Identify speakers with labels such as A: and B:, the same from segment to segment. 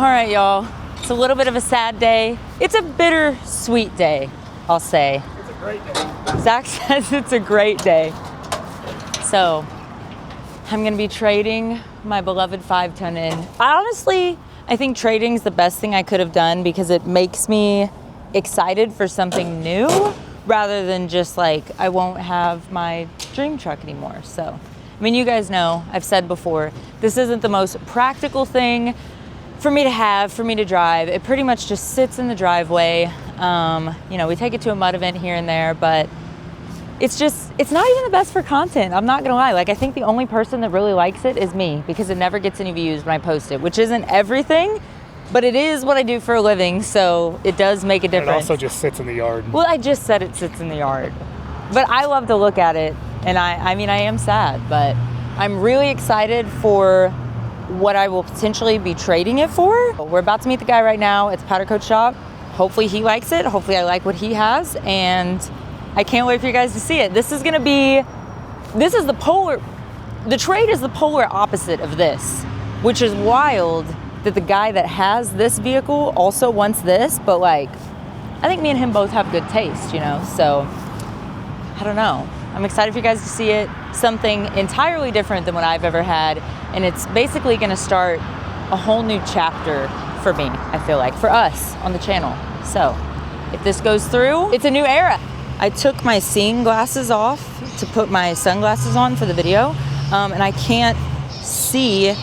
A: All right, y'all. It's a little bit of a sad day. It's a bittersweet day, I'll say.
B: It's a great day.
A: Zach says it's a great day. So, I'm gonna be trading my beloved 5-ton in. I think trading is the best thing I could have done because it makes me excited for something new rather than just like, I won't have my dream truck anymore. So, I mean, you guys know, I've said before, this isn't the most practical thing for me to have, for me to drive. It pretty much just sits in the driveway. You know, we take it to a mud event here and there, but it's not even the best for content. I'm not gonna lie. Like, I think the only person that really likes it is me because it never gets any views when I post it, which isn't everything, but it is what I do for a living, so it does make a difference.
B: It also just sits in the yard.
A: Well, I just said it sits in the yard, but I love to look at it, and I mean, I am sad, but I'm really excited for what I will potentially be trading it for. We're about to meet the guy right now. It's Powder Coat Shop. Hopefully he likes it. Hopefully I like what he has, and I can't wait for you guys to see it. The trade is the polar opposite of this, which is wild that the guy that has this vehicle also wants this, but like, I think me and him both have good taste, you know? So, I don't know. I'm excited for you guys to see it. Something entirely different than what I've ever had, and it's basically gonna start a whole new chapter for me, I feel like, for us on the channel. So, if this goes through, it's a new era. I took my seeing glasses off to put my sunglasses on for the video, and I can't see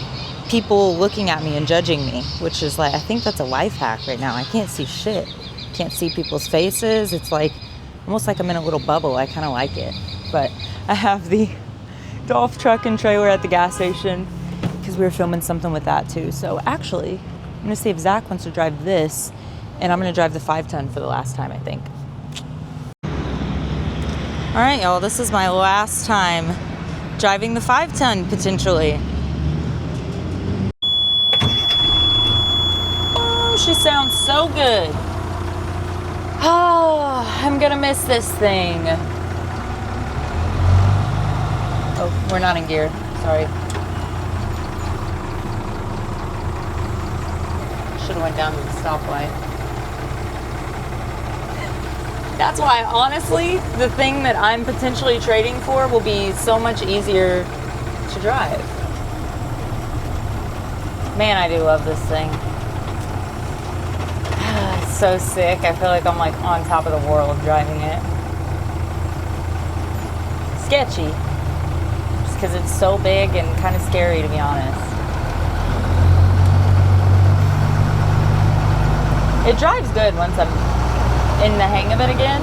A: people looking at me and judging me, which is like, I think that's a life hack right now. I can't see shit. Can't see people's faces. It's like, almost like I'm in a little bubble. I kind of like it. But I have the Dolph truck and trailer at the gas station because we were filming something with that too. So actually, I'm gonna see if Zach wants to drive this, and I'm gonna drive the 5-ton for the last time, I think. All right, y'all, this is my last time driving the 5-ton, potentially. Oh, she sounds so good. Oh, I'm gonna miss this thing. Oh, we're not in gear, sorry. Should've went down to the stoplight. That's why, honestly, the thing that I'm potentially trading for will be so much easier to drive. Man, I do love this thing. It's so sick. I feel like I'm like on top of the world driving it. Sketchy. Just because it's so big and kind of scary, to be honest. It drives good once I'm in the hang of it again.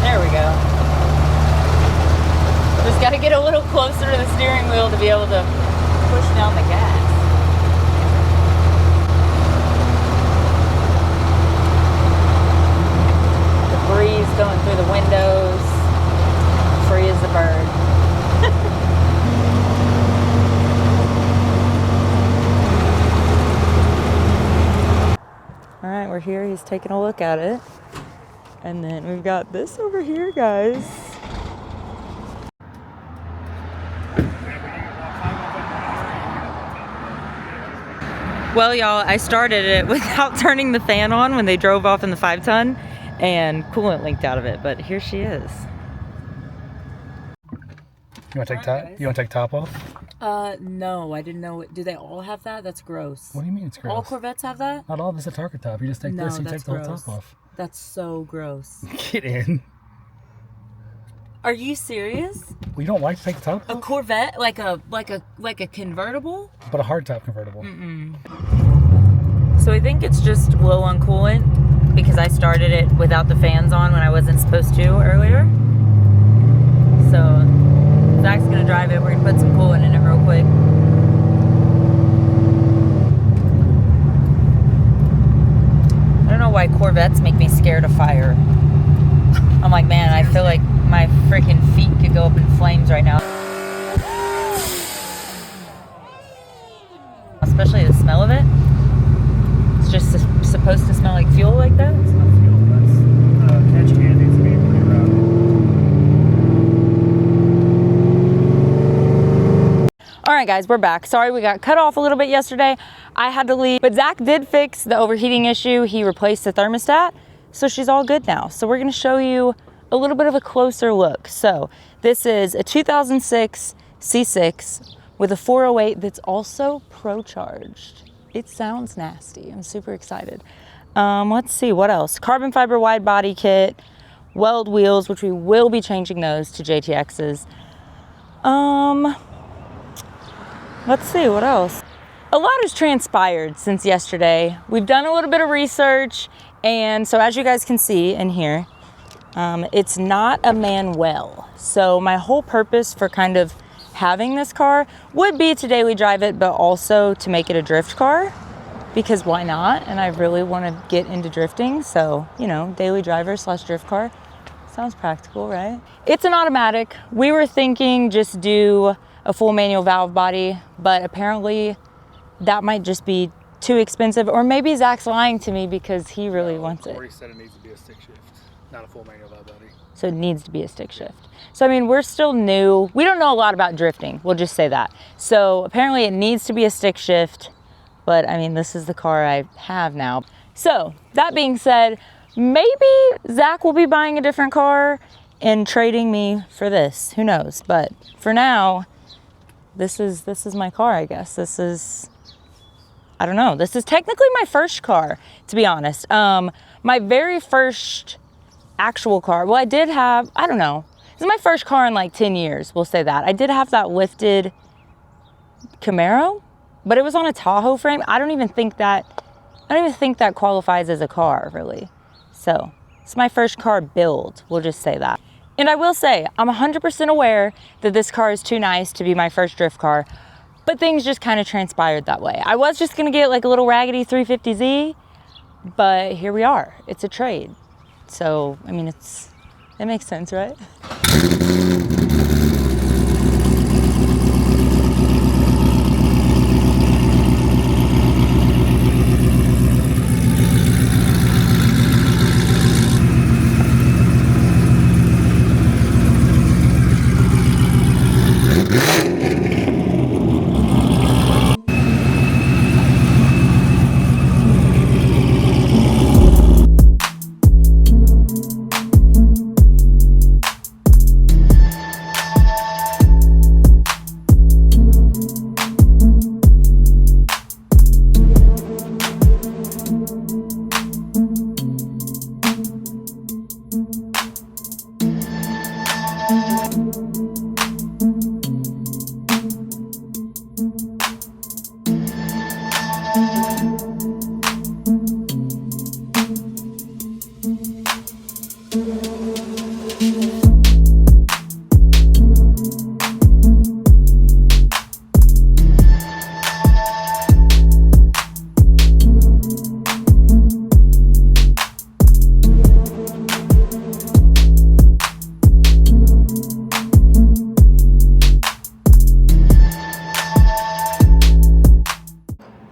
A: There we go. Just got to get a little closer to the steering wheel to be able to push down the gas. Breeze going through the windows, free as a bird. All right, we're here. He's taking a look at it. And then we've got this over here, guys. Well, y'all, I started it without turning the fan on when they drove off in the 5-ton. And coolant leaked out of it, but here she is.
B: You want to take top off?
A: No, I didn't know. Do they all have that? That's gross.
B: What do you mean it's gross?
A: All Corvettes have that?
B: Not all of it's a target top. You just take this and you take the whole top off.
A: That's so gross.
B: Get in.
A: Are you serious?
B: We don't like to take the top off?
A: A Corvette, like a convertible?
B: But a hardtop convertible.
A: Mm-mm. So I think it's just low on coolant because I started it without the fans on when I wasn't supposed to earlier. So Zach's gonna drive it. We're gonna put some coolant in it real quick. I don't know why Corvettes make me scared of fire. I'm like, man, I feel like my freaking feet could go up in flames right now. Especially the smell of it. supposed to smell like fuel like that?
B: It's not fuel. That's catch can needs to be rerouted.
A: All right, guys, we're back. Sorry, we got cut off a little bit yesterday. I had to leave, but Zach did fix the overheating issue. He replaced the thermostat, so she's all good now. So we're gonna show you a little bit of a closer look. So this is a 2006 C6 with a 408 that's also Pro-charged. It sounds nasty. I'm super excited. Let's see, what else? Carbon fiber wide body kit, weld wheels, which we will be changing those to JTXs. Let's see, what else? A lot has transpired since yesterday. We've done a little bit of research, and so as you guys can see in here, it's not a Manuel. So my whole purpose for kind of having this car would be to daily drive it, but also to make it a drift car, because why not? And I really want to get into drifting, so, you know, daily driver / drift car. Sounds practical, right? It's an automatic. We were thinking just do a full manual valve body, but apparently that might just be too expensive, or maybe Zach's lying to me because he really wants it.
B: Corey said it needs to be a stick shift, not a full manual valve body.
A: So it needs to be a stick shift. So I mean, we're still new. We don't know a lot about drifting, we'll just say that. So apparently it needs to be a stick shift, but I mean, this is the car I have now. So that being said, maybe Zach will be buying a different car and trading me for this, who knows? But for now, this is my car, I guess. This is, I don't know. This is technically my first car, to be honest. My very first actual car. Well, I did have, I don't know. This is my first car in like 10 years, we'll say that. I did have that lifted Camaro, but it was on a Tahoe frame. I don't even think that qualifies as a car, really. So it's my first car build, we'll just say that. And I will say, I'm 100% aware that this car is too nice to be my first drift car, but things just kind of transpired that way. I was just gonna get like a little raggedy 350Z, but here we are, it's a trade. So, I mean, it makes sense, right?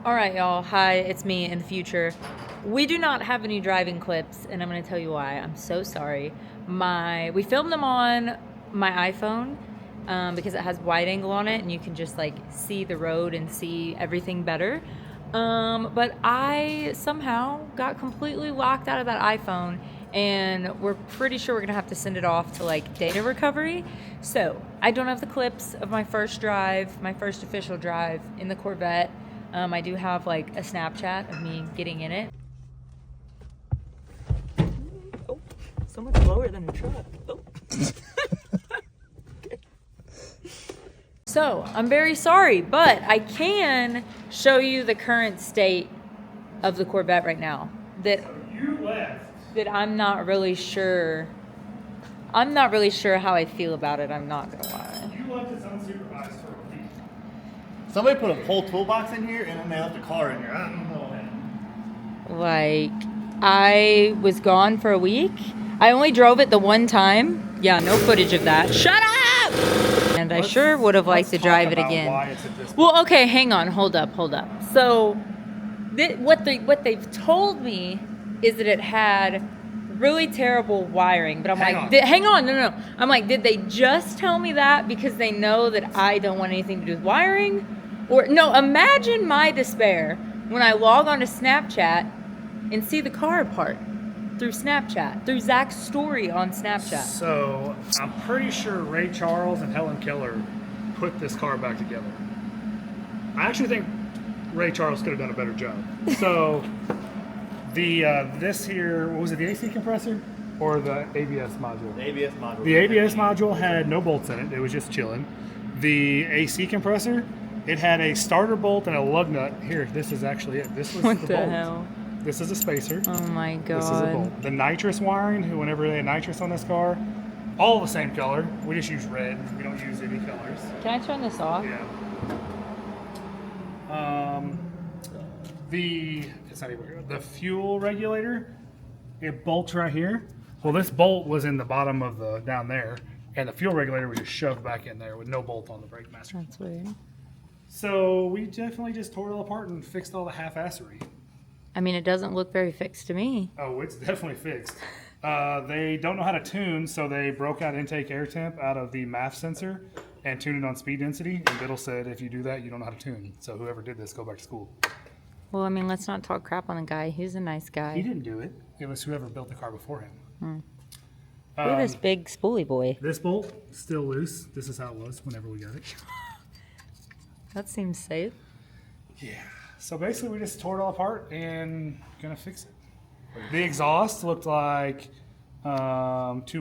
A: Alright y'all, hi, it's me in the future. We do not have any driving clips, and I'm going to tell you why. I'm so sorry. We filmed them on my iPhone because it has wide angle on it and you can just like see the road and see everything better. But I somehow got completely locked out of that iPhone, and we're pretty sure we're going to have to send it off to like data recovery. So I don't have the clips of my first drive, my first official drive in the Corvette. I do have like a Snapchat of me getting in it. Oh, so much lower than a truck. Oh. Okay. So I'm very sorry, but I can show you the current state of the Corvette right now. That I'm not really sure. I'm not really sure how I feel about it. I'm not gonna lie.
B: You left this unsupervised for a week.
C: Somebody put a whole toolbox in here and then they left a car in here. I don't know.
A: Like, I was gone for a week. I only drove it the one time. Yeah, no footage of that. Shut up! And I sure would have liked to drive it again. Well, okay, hang on. Hold up. So, what they've told me is that it had really terrible wiring. But I'm hang on, no. I'm like, did they just tell me that because they know that I don't want anything to do with wiring? Or no, imagine my despair when I log on to Snapchat and see the car apart through Snapchat, through Zach's story on Snapchat.
B: So I'm pretty sure Ray Charles and Helen Keller put this car back together. I actually think Ray Charles could have done a better job. So the this here, what was it, the AC compressor or the ABS module?
C: The ABS module.
B: The ABS module had no bolts in it. It was just chilling. The AC compressor, it had a starter bolt and a lug nut. Here, this is actually it. This was
A: What
B: the
A: the
B: bolt.
A: hell?
B: This is a spacer.
A: Oh my god.
B: This is a bolt. The nitrous wiring, whenever they had nitrous on this car, all the same color. We just use red. We don't use any colors.
A: Can I turn this off?
B: Yeah. It's not even the fuel regulator. It bolts right here. Well, this bolt was in the bottom of the down there, and the fuel regulator was just shoved back in there with no bolt on the brake master.
A: That's weird.
B: So we definitely just tore it all apart and fixed all the half-assery.
A: I mean, it doesn't look very fixed to me.
B: Oh, it's definitely fixed. They don't know how to tune, so they broke out intake air temp out of the MAF sensor and tuned it on speed density. And Biddle said, if you do that, you don't know how to tune. So whoever did this, go back to school.
A: Well, I mean, let's not talk crap on the guy. He's a nice guy.
B: He didn't do it. It was whoever built the car before him.
A: Look at this big spoolie boy.
B: This bolt, still loose. This is how it was whenever we got it.
A: That seems safe.
B: Yeah. So basically, we just tore it all apart and gonna fix it. The exhaust looked like 2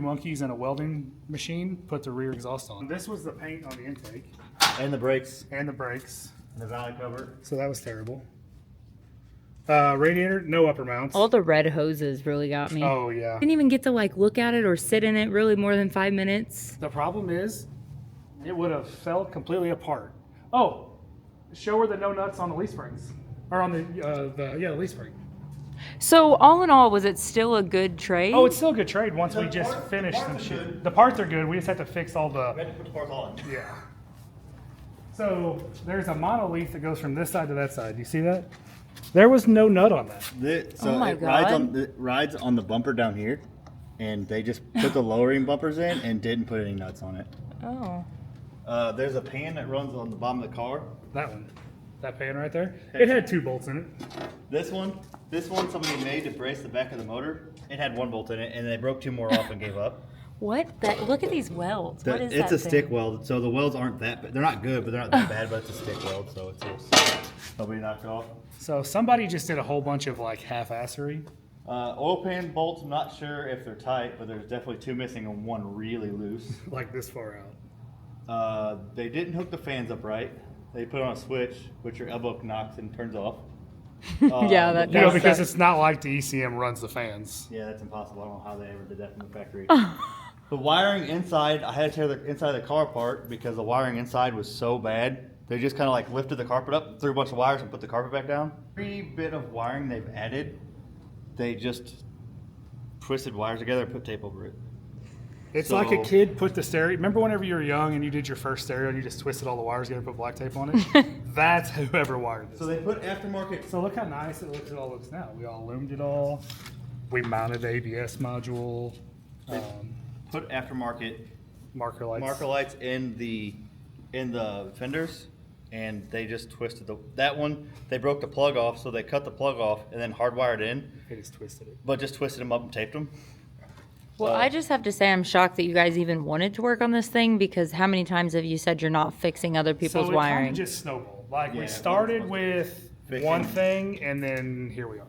B: monkeys and a welding machine put the rear exhaust on. This was the paint on the intake
C: And the brakes.
B: and the brakes.
C: And the valley cover.
B: So that was terrible. Radiator, no upper mounts.
A: All the red hoses really got me.
B: Oh yeah.
A: Didn't even get to like look at it or sit in it really more than 5 minutes.
B: The problem is, it would have fell completely apart. Oh, show her the no nuts on the leaf springs, or on the leaf spring.
A: So all in all, was it still a good trade?
B: Oh, it's still a good trade once we just
C: parts-
B: finish some
C: parts are
B: shit.
C: good.
B: The parts are good. We just have to fix all
C: We
B: the
C: had to put the parts on.
B: yeah. So there's a monolith that goes from this side to that side. You see that? There was no nut on that.
A: Oh my God.
C: It rides on the bumper down here, and they just put the lowering bumpers in and didn't put any nuts on it.
A: Oh.
C: There's a pan that runs on the bottom of the car.
B: That one, that pan right there. It had 2 bolts in it.
C: This one somebody made to brace the back of the motor. It had 1 bolt in it, and they broke 2 more off and gave up.
A: What? Look at these welds. What is
C: It's
A: that
C: a stick
A: thing?
C: weld, so the welds aren't that bad. They're not good, but they're not that bad, but it's a stick weld, so it's just nobody knocked off.
B: So somebody just did a whole bunch of like half-assery.
C: Oil pan bolts, I'm not sure if they're tight, but there's definitely 2 missing and 1 really loose.
B: Like this far out.
C: They didn't hook the fans up right. They put on a switch, which your elbow knocks and turns off.
A: Yeah, that
B: You know,
A: does
B: because
A: suck.
B: it's not like the ECM runs the fans.
C: Yeah, that's impossible. I don't know how they ever did that from the factory. The wiring inside, I had to tear the inside of the car apart because the wiring inside was so bad. They just kind of like lifted the carpet up, threw a bunch of wires, and put the carpet back down. Every bit of wiring they've added, they just twisted wires together and put tape over it.
B: It's
C: So-
B: like a kid put the stereo. Remember whenever you were young and you did your first stereo and you just twisted all the wires together and put black tape on it? That's whoever wired this.
C: So they put aftermarket.
B: So look how nice it all looks now. We all loomed it all. We mounted the ABS module,
C: Put aftermarket
B: marker lights.
C: marker lights in the fenders, and they just twisted that one. They broke the plug off, so they cut the plug off and then hardwired in,
B: They just twisted it.
C: but just twisted them up and taped them.
A: Well, I just have to say I'm shocked that you guys even wanted to work on this thing because how many times have you said you're not fixing other people's
B: So it
A: wiring?
B: kind of just snowballed. Like
C: Yeah,
B: we
C: it
B: started
C: was
B: with
C: fixing.
B: one thing and then here we are.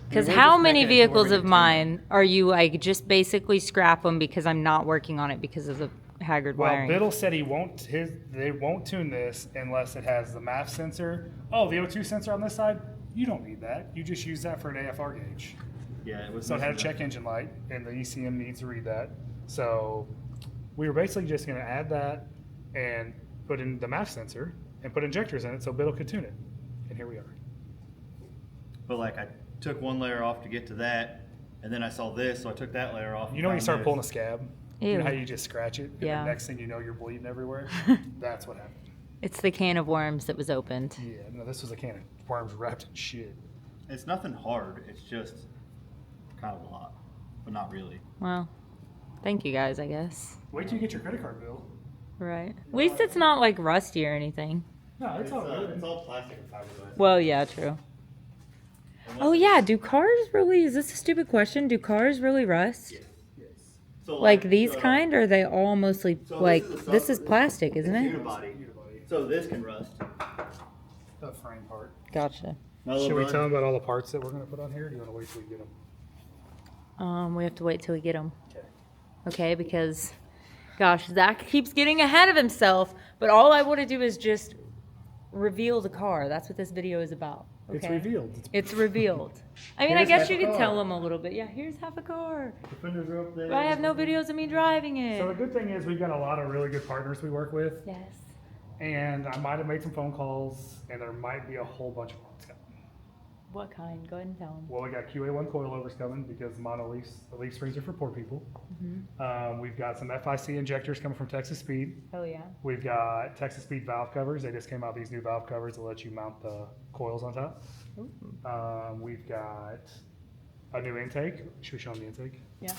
A: Because
C: we're
A: how
C: just
A: many
C: making it to where
A: vehicles
C: we
A: of
C: can-
A: mine are you like just basically scrap them because I'm not working on it because of the haggard
B: Well,
A: wiring?
B: Biddle said they won't tune this unless it has the MAF sensor. Oh, the O2 sensor on this side? You don't need that. You just use that for an AFR gauge.
C: Yeah, it was.
B: So it had a check engine light, and the ECM needs to read that. So we were basically just going to add that and put in the MAF sensor and put injectors in it so Biddle could tune it. And here we are.
C: But like I took one layer off to get to that, and then I saw this, so I took that layer off.
B: You know when you start pulling a scab? You
A: Ew.
B: know how you just scratch it? And
A: Yeah.
B: the next thing you know, you're bleeding everywhere? That's what happened.
A: It's the can of worms that was opened.
B: Yeah, no, this was a can of worms wrapped in shit.
C: It's nothing hard. It's just kind of a lot, but not really.
A: Well, thank you guys, I guess.
B: Wait till you get your credit card bill.
A: Right. At least it's not like rusty or anything.
B: No, it's all good.
C: It's all plastic and fiberglass.
A: Well, yeah, true. Oh yeah, do cars really, is this a stupid question? Do cars really rust?
C: Yes. So
A: Like these kind, or are they all mostly,
C: so
A: like,
C: this
A: this is plastic, isn't it?
C: Unibody. So this can rust.
B: The frame part.
A: Gotcha.
B: Should we tell them about all the parts that we're going to put on here? Or do you want to wait till we get them?
A: We have to wait till we get them.
B: Okay.
A: Okay, because, gosh, Zach keeps getting ahead of himself, but all I want to do is just reveal the car. That's what this video is about. Okay?
B: It's revealed.
A: It's revealed. I mean, I
C: Here's
A: guess
C: half
A: you
C: a
A: could
C: car.
A: tell them a little bit. Yeah, here's half a car.
C: The fenders are up there.
A: But I have no videos of me driving it.
B: So the good thing is we've got a lot of really good partners we work with.
A: Yes.
B: And I might have made some phone calls, and there might be a whole bunch of parts coming.
A: What kind? Go ahead and tell them.
B: Well, we got QA1 coilovers coming because mono leaf springs are for poor people. We've got some FIC injectors coming from Texas Speed.
A: Oh, yeah.
B: We've got Texas Speed valve covers. They just came out with these new valve covers that let you mount the coils on top. We've got a new intake. Should we show them the intake?
A: Yeah.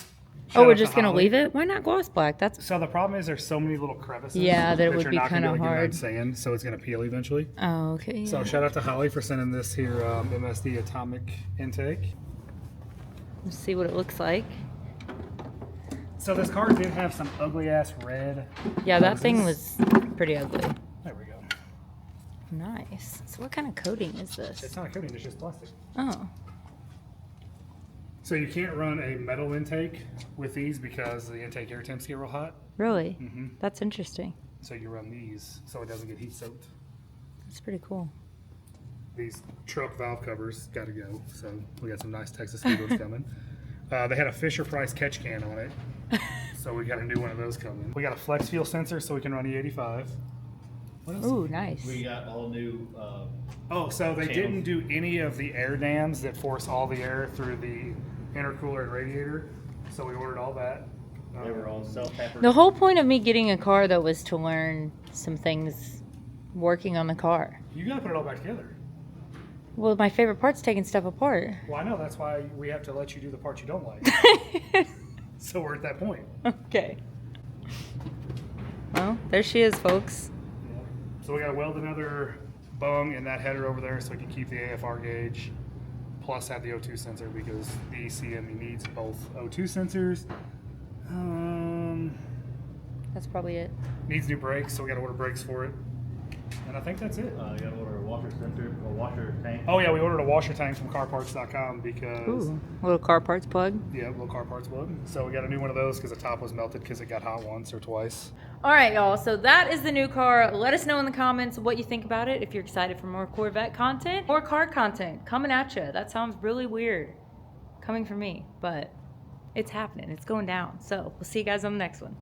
B: Shout
A: Oh, we're
B: out to
A: just going to
B: Holly.
A: leave it? Why not gloss black? That's.
B: So the problem is there's so many little crevices.
A: Yeah, that it would
B: you're
A: be
B: not gonna
A: kinda
B: be able to get
A: hard.
B: around sand, so it's going to peel eventually.
A: Oh, okay.
B: So
A: Yeah.
B: shout out to Holly for sending this here MSD Atomic intake.
A: Let's see what it looks like.
B: So this car did have some ugly ass red.
A: Yeah, that thing
B: hoses.
A: was pretty ugly.
B: There we go.
A: Nice. So what kind of coating is this?
B: It's not a coating, it's just plastic.
A: Oh.
B: So you can't run a metal intake with these because the intake air temps get real hot.
A: Really?
B: Mhm.
A: That's interesting.
B: So you run these so it doesn't get heat soaked.
A: That's pretty cool.
B: These truck valve covers got to go. So we got some nice Texas Speed ones coming. They had a Fisher Price catch can on it. So we got a new one of those coming. We got a flex fuel sensor so we can run E85. What else?
A: Ooh, nice.
C: We got all new.
B: Oh, so they
C: Channel.
B: didn't do any of the air dams that force all the air through the intercooler and radiator. So we ordered all that.
C: They were all self-tappers.
A: The whole point of me getting a car, though, was to learn some things working on the car.
B: You gotta put it all back together.
A: Well, my favorite part's taking stuff apart.
B: Well, I know that's why we have to let you do the parts you don't like. So we're at that point.
A: Okay. Well, there she is, folks.
B: So we gotta weld another bung in that header over there so we can keep the AFR gauge, plus have the O2 sensor because the ECME needs both O2 sensors.
A: That's probably it.
B: Needs new brakes, so we gotta order brakes for it. And I think that's it.
C: You got to order a washer sensor or washer tank.
B: Oh yeah, we ordered a washer tank from carparts.com because
A: Ooh, little car parts plug.
B: yeah, little car parts plug. So we got a new one of those because the top was melted because it got hot once or twice.
A: All right, y'all. So that is the new car. Let us know in the comments what you think about it. If you're excited for more Corvette content, more car content coming at you. That sounds really weird coming from me, but it's happening. It's going down. So we'll see you guys on the next one.